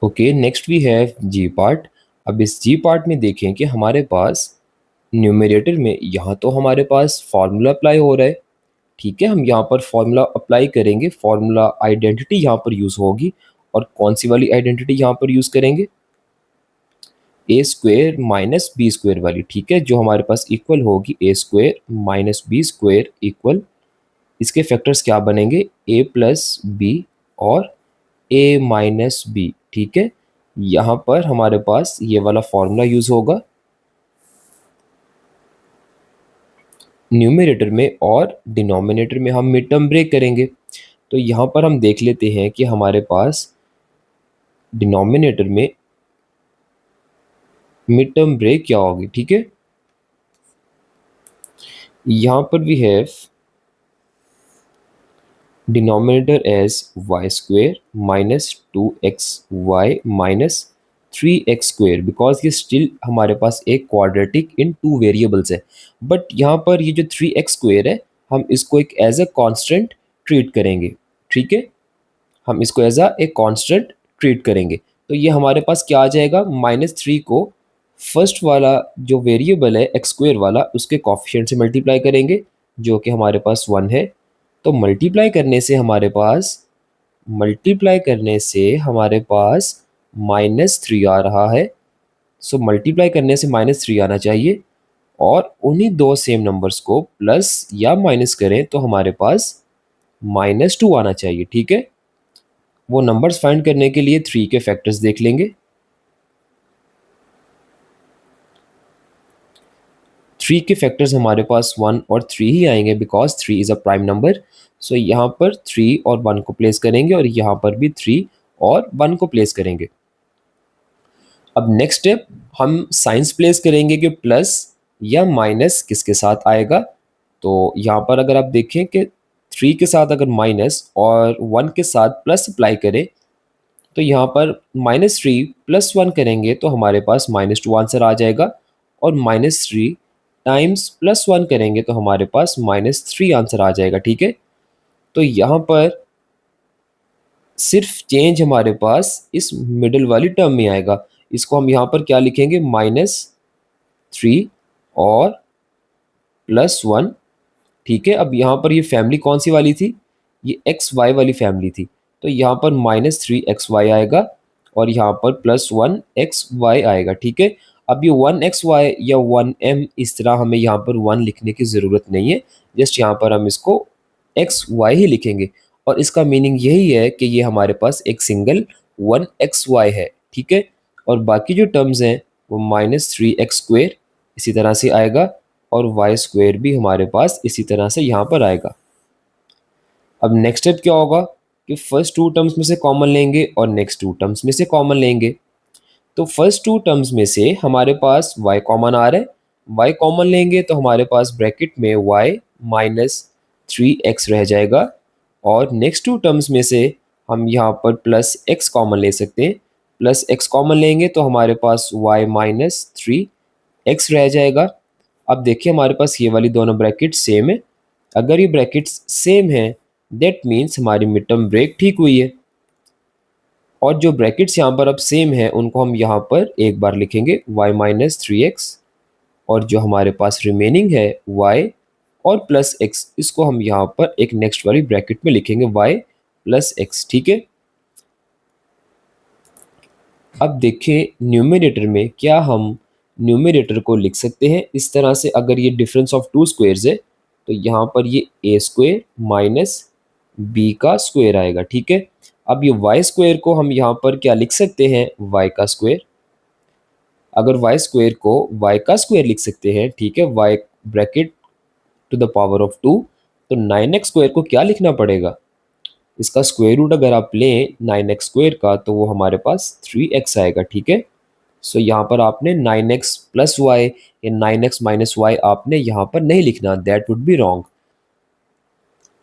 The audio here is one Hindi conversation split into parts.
Okay, next we have G part. अब इस जी पार्ट में देखें कि हमारे पास न्यूमरेटर में यहाँ तो हमारे पास फार्मूला अप्लाई हो रहा है। ठीक है, हम यहाँ पर फार्मूला अप्लाई करेंगे, फार्मूला आइडेंटिटी यहाँ पर यूज़ होगी। और कौन सी वाली आइडेंटिटी यहाँ पर यूज़ करेंगे? A square minus B square वाली। ठीक है, जो हमारे पास इक्वल होगी A square minus B square equal, इसके फैक्टर्स क्या बनेंगे? ए प्लस बी और ए माइनस बी। ठीक है, यहाँ पर हमारे पास ये वाला फॉर्मूला यूज होगा न्यूमरेटर में, और डिनोमिनेटर में हम मिड टर्म ब्रेक करेंगे। तो यहाँ पर हम देख लेते हैं कि हमारे पास डिनोमिनेटर में मिड टर्म ब्रेक क्या होगी। ठीक है, यहाँ पर we have denominator as Y square minus 2xy minus 3x square, because ये स्टिल हमारे पास एक क्वाड्रेटिक इन टू वेरिएबल्स है। बट यहाँ पर ये जो 3x स्क्वेयर है, हम इसको एक एज अ कांस्टेंट ट्रीट करेंगे। ठीक है, हम इसको एज अ एक कांस्टेंट ट्रीट करेंगे। तो ये हमारे पास क्या आ जाएगा? -3 को फर्स्ट वाला जो वेरिएबल है एक्स स्क्वेयर वाला, उसके कॉफिशिएंट से मल्टीप्लाई करेंगे, जो कि हमारे पास 1 है। तो मल्टीप्लाई करने से हमारे पास -3 आ रहा है। सो मल्टीप्लाई करने से -3 आना चाहिए, और उन्हीं दो सेम नंबर्स को प्लस या माइनस करें तो हमारे पास -2 आना चाहिए। ठीक है, वो नंबर्स फाइंड करने के लिए 3 के फैक्टर्स देख लेंगे। 3 के फैक्टर्स हमारे पास 1 और 3 ही आएंगे, because 3 is a prime number. So यहाँ पर 3 और 1 को प्लेस करेंगे, और यहाँ पर भी 3 और 1 को प्लेस करेंगे। अब नेक्स्ट स्टेप, हम साइंस प्लेस करेंगे कि प्लस या माइनस किसके साथ आएगा। तो यहाँ पर अगर आप देखें कि 3 के साथ अगर माइनस और 1 के साथ प्लस अप्लाई करें, तो यहाँ पर -3 + 1 करेंगे तो हमारे पास -2 आंसर आ जाएगा, और -3 टाइम्स +1 करेंगे तो हमारे पास -3 आंसर आ जाएगा। ठीक है, तो यहाँ पर सिर्फ चेंज हमारे पास इस मिडिल वाली टर्म में आएगा। इसको हम यहाँ पर क्या लिखेंगे? -3 और +1। ठीक है, अब यहाँ पर ये फैमिली कौन सी वाली थी? ये एक्स वाई वाली फैमिली थी। तो यहाँ पर -3xy आएगा, और यहाँ पर +1xy आएगा। ठीक है, अब ये 1xy या 1m, इस तरह हमें यहाँ पर 1 लिखने की ज़रूरत नहीं है। जस्ट यहाँ पर हम इसको xy ही लिखेंगे, और इसका मीनिंग यही है कि ये हमारे पास एक सिंगल 1xy है। ठीक है, और बाकी जो टर्म्स हैं वो -3x² इसी तरह से आएगा, और वाई स्क्वेयर भी हमारे पास इसी तरह से यहाँ पर आएगा। अब नेक्स्ट स्टेप क्या होगा कि फर्स्ट 2 टर्म्स में से कॉमन लेंगे और नेक्स्ट 2 टर्म्स में से कॉमन लेंगे। तो फर्स्ट 2 टर्म्स में से हमारे पास y कॉमन आ रहा है, y कॉमन लेंगे तो हमारे पास ब्रैकेट में y -3x रह जाएगा, और नेक्स्ट 2 टर्म्स में से हम यहाँ पर +x कॉमन ले सकते हैं। +x कॉमन लेंगे तो हमारे पास y -3x रह जाएगा। अब देखिए हमारे पास ये वाली दोनों ब्रैकेट सेम है। अगर ये ब्रैकेट्स सेम है, दैट मीन्स हमारी मिड टर्म ब्रेक ठीक हुई है। और जो ब्रैकेट्स यहाँ पर अब सेम है, उनको हम यहाँ पर एक बार लिखेंगे y -3x, और जो हमारे पास रिमेनिंग है y और +x, इसको हम यहाँ पर एक नेक्स्ट वाली ब्रैकेट में लिखेंगे y +x। ठीक है, अब देखें न्यूमरेटर में क्या हम न्यूमरेटर को लिख सकते हैं इस तरह से। अगर ये डिफरेंस ऑफ 2 स्क्वेयर्स है, तो यहाँ पर ये a स्क्वेयर माइनस b का स्क्वेयर आएगा। ठीक है, अब ये y स्क्वेयर को हम यहाँ पर क्या लिख सकते हैं? y का स्क्वेयर। अगर y स्क्वेयर को y का स्क्वेयर लिख सकते हैं, ठीक है, y bracket to the power of 2, तो 9x स्क्वेयर को क्या लिखना पड़ेगा? इसका स्क्वायर रूट अगर आप लें 9x स्क्वेयर का, तो वो हमारे पास 3x आएगा। ठीक है, सो यहाँ पर आपने 9x + y या 9x - y आपने यहाँ पर नहीं लिखना, दैट वुड बी रॉन्ग।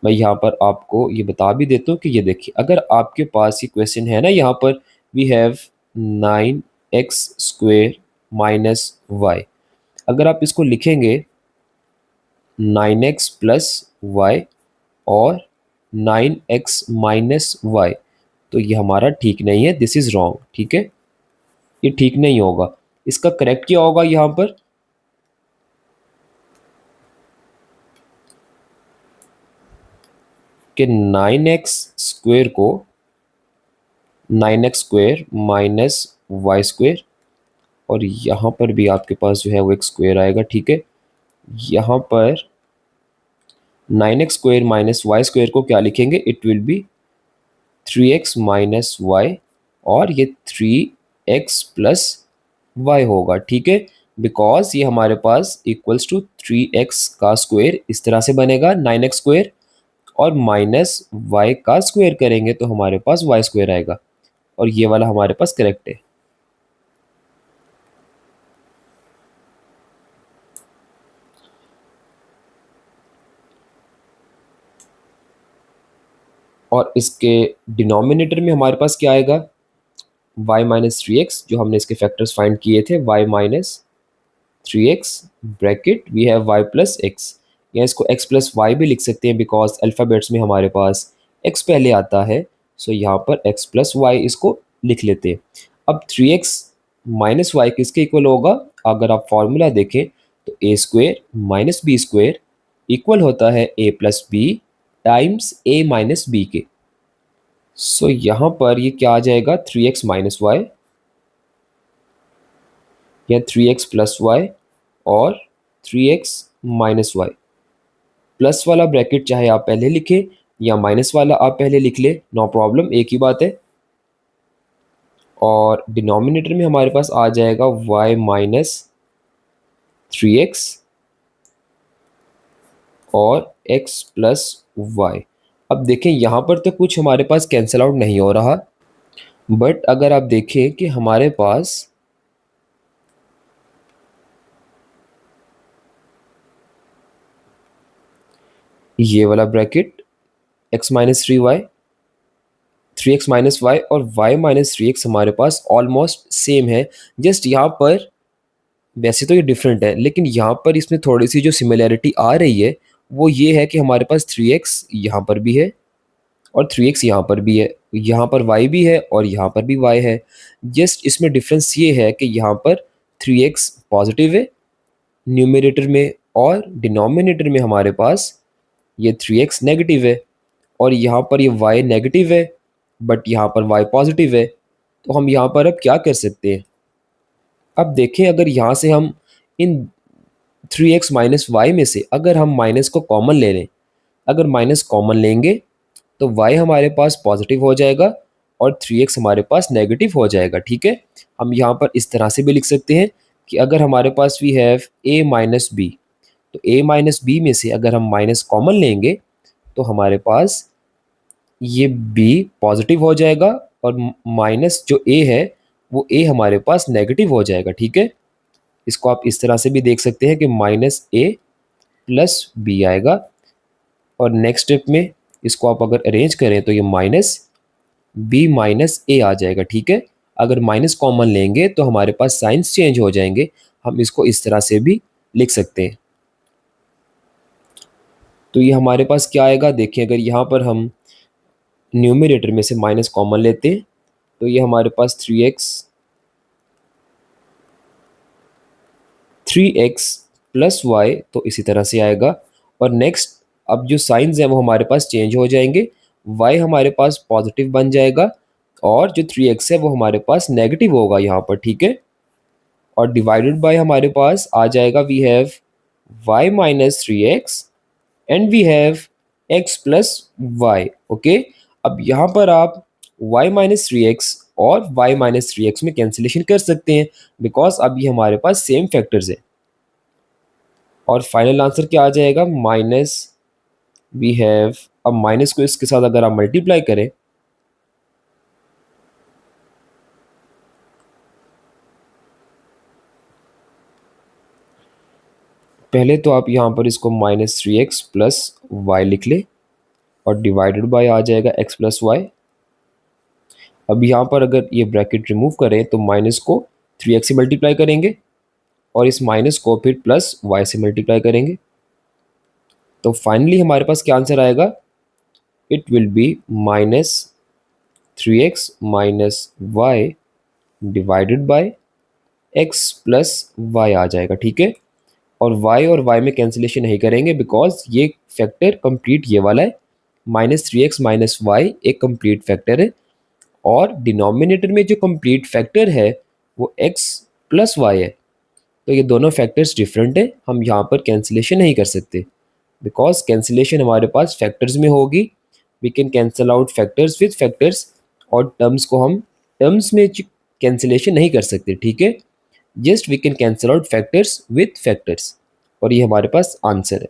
मैं यहाँ पर आपको ये बता भी देता हूँ कि ये देखिए, अगर आपके पास ये क्वेश्चन है ना, यहाँ पर we have 9x square minus y, अगर आप इसको लिखेंगे 9x + y और 9x - y, तो ये हमारा ठीक नहीं है, दिस इज़ रॉन्ग, ठीक है, ये ठीक नहीं होगा। इसका करेक्ट क्या होगा यहाँ पर, कि 9x² को 9x² माइनस y², और यहाँ पर भी आपके पास जो है वो एक स्क्वायर आएगा, ठीक है। यहाँ पर 9x² माइनस y² को क्या लिखेंगे, it will be 3x minus Y, और ये 3x प्लस वाई होगा, ठीक है, बिकॉज ये हमारे पास इक्वल्स टू 3x का स्क्वायर इस तरह से बनेगा 9x², और माइनस वाई का स्क्वायर करेंगे तो हमारे पास y² आएगा, और ये वाला हमारे पास करेक्ट है। और इसके डिनोमिनेटर में हमारे पास क्या आएगा, y माइनस 3x, जो हमने इसके फैक्टर्स फाइंड किए थे, y minus 3x bracket we have y plus x, या इसको x प्लस वाई भी लिख सकते हैं बिकॉज अल्फ़ाबेट्स में हमारे पास x पहले आता है, सो यहाँ पर x प्लस वाई इसको लिख लेते हैं। अब 3x माइनस वाई किसके इक्वल होगा, अगर आप फॉर्मूला देखें तो a² माइनस b² इक्वल होता है a plus B times a minus B के। सो यहाँ पर ये क्या आ जाएगा, 3x माइनस वाई या 3x प्लस वाई और 3x माइनस वाई। प्लस वाला ब्रैकेट चाहे आप पहले लिखें या माइनस वाला आप पहले लिख ले, नो प्रॉब्लम, एक ही बात है। और डिनोमिनेटर में हमारे पास आ जाएगा y माइनस 3x और x प्लस वाई। अब देखें यहाँ पर तो कुछ हमारे पास कैंसिल आउट नहीं हो रहा, बट अगर आप देखें कि हमारे पास ये वाला bracket x minus 3y 3x minus Y और y माइनस 3x हमारे पास ऑलमोस्ट सेम है, जस्ट यहाँ पर वैसे तो ये डिफरेंट है, लेकिन यहाँ पर इसमें थोड़ी सी जो सिमिलैरिटी आ रही है वो ये है कि हमारे पास 3x यहाँ पर भी है और 3x यहाँ पर भी है, यहाँ पर y भी है और यहाँ पर भी y है। जस्ट इसमें डिफरेंस ये है कि यहाँ पर 3x पॉजिटिव है न्यूमरेटर में, और डिनोमिनेटर में हमारे पास ये 3x नेगेटिव है, और यहाँ पर ये y नेगेटिव है बट यहाँ पर y पॉजिटिव है। तो हम यहाँ पर अब क्या कर सकते हैं, अब देखें अगर यहाँ से हम इन 3x माइनस वाई में से अगर हम माइनस को कॉमन ले लें, अगर माइनस कॉमन लेंगे तो y हमारे पास पॉजिटिव हो जाएगा और 3x हमारे पास नेगेटिव हो जाएगा, ठीक है। हम यहाँ पर इस तरह से भी लिख सकते हैं कि अगर हमारे पास we have a minus B, तो a माइनस बी में से अगर हम माइनस कॉमन लेंगे तो हमारे पास ये b पॉजिटिव हो जाएगा और माइनस जो a है वो a हमारे पास नेगेटिव हो जाएगा, ठीक है। इसको आप इस तरह से भी देख सकते हैं कि माइनस a प्लस बी आएगा, और नेक्स्ट स्टेप में इसको आप अगर अरेंज करें तो ये माइनस b माइनस a आ जाएगा, ठीक है। अगर माइनस कॉमन लेंगे तो हमारे पास साइंस चेंज हो जाएंगे, हम इसको इस तरह से भी लिख सकते हैं। तो ये हमारे पास क्या आएगा, देखिए अगर यहाँ पर हम न्यूमरेटर में से माइनस कॉमन लेते हैं तो ये हमारे पास 3x प्लस वाई तो इसी तरह से आएगा। और नेक्स्ट अब जो साइंस हैं वो हमारे पास चेंज हो जाएंगे, y हमारे पास पॉजिटिव बन जाएगा और जो 3x है वो हमारे पास नेगेटिव होगा यहाँ पर, ठीक है। और डिवाइडेड बाय हमारे पास आ जाएगा we have y minus 3x and we have x plus Y, okay. अब यहाँ पर आप y माइनस 3x और y माइनस 3x में कैंसिलेशन कर सकते हैं बिकॉज अब ये हमारे पास सेम फैक्टर्स है। और फाइनल आंसर क्या आ जाएगा, माइनस वी हैव, अब माइनस को इसके साथ अगर आप मल्टीप्लाई करें पहले तो आप यहाँ पर इसको माइनस 3x प्लस वाई लिख ले और डिवाइडेड बाय आ जाएगा x प्लस वाई। अब यहाँ पर अगर ये ब्रैकेट रिमूव करें तो माइनस को 3x से मल्टीप्लाई करेंगे और इस माइनस को फिर प्लस y से मल्टीप्लाई करेंगे, तो फाइनली हमारे पास क्या आंसर आएगा, it will be minus 3x minus Y divided by x plus Y आ जाएगा, ठीक है। और y और y में कैंसिलेशन नहीं करेंगे बिकॉज ये फैक्टर कंप्लीट ये वाला है, -3x माइनस वाई एक कंप्लीट फैक्टर है, और डिनोमिनेटर में जो कंप्लीट फैक्टर है वो x प्लस वाई है। तो ये दोनों फैक्टर्स डिफरेंट है, हम यहाँ पर कैंसिलेशन नहीं कर सकते बिकॉज कैंसिलेशन हमारे पास फैक्टर्स में होगी। We can cancel out factors with factors, और टर्म्स को हम टर्म्स में कैंसिलेशन नहीं कर सकते, ठीक है। Just we can cancel out factors with factors, और ये हमारे पास आंसर है।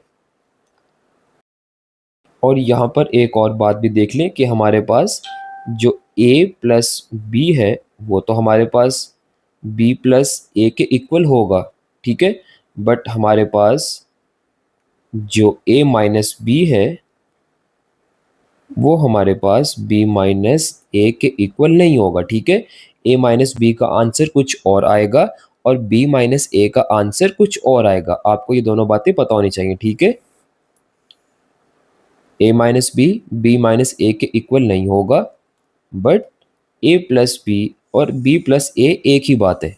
और यहाँ पर एक और बात भी देख लें कि हमारे पास जो a प्लस बी है वो तो हमारे पास b प्लस ए के इक्वल होगा, ठीक है। बट हमारे पास जो a माइनस बी है वो हमारे पास b माइनस ए के इक्वल नहीं होगा, ठीक है। a माइनस बी का आंसर कुछ और आएगा और b माइनस ए का आंसर कुछ और आएगा। आपको ये दोनों बातें पता होनी चाहिए, ठीक है। a माइनस बी माइनस ए के इक्वल नहीं होगा, बट a प्लस बी और b प्लस ए एक ही बात है।